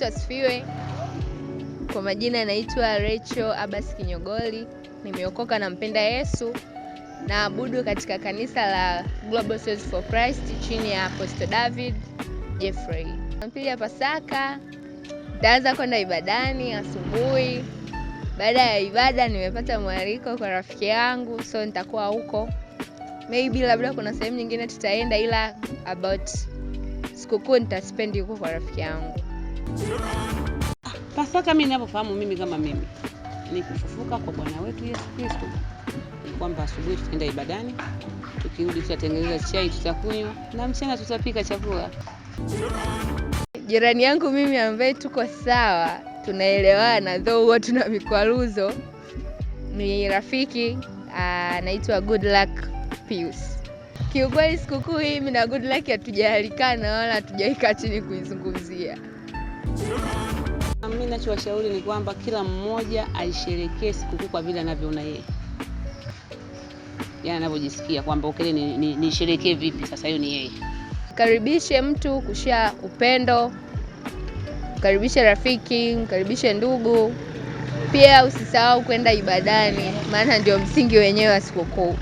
asifiwe. Kwa majina naitwa Rachel Abbas Kinyogoli. Nimeokoka na mpenda Yesu. Naabudu katika kanisa la Global Souls for Christ chini ya Apostle David Jeffrey. Jumapili ya Pasaka nitaanza kwenda ibadani asubuhi. Baada ya ibada nimepata mwaliko kwa rafiki yangu, so nitakuwa huko. Maybe labda kuna sehemu nyingine tutaenda, ila about sikukuu nitaspend huko kwa rafiki yangu. Pasaka mimi ninapofahamu mimi kama mimi ni kufufuka kwa Bwana wetu Yesu Kristo. Ni kwamba asubuhi tutaenda ibadani, tukirudi tutatengeneza chai tutakunywa, na mchana tutapika chakula. Jirani yangu mimi ambaye tuko sawa, tunaelewana, though huwa tuna mikwaruzo, ni rafiki anaitwa Good Luck Pius. Kiukweli sikukuu hii mimi na Good Luck hatujahalikana wala hatujaika chini kuizungumzia. Mimi ninachowashauri ni kwamba kila mmoja aisherekee sikukuu kwa vile anavyoona yeye. Yaani anavyojisikia kwamba ukele ni sherekee vipi, sasa hiyo ni yeye. Karibishe mtu kushare upendo, karibishe rafiki, karibishe ndugu. Pia usisahau kwenda ibadani, maana ndio msingi wenyewe wa sikukuu.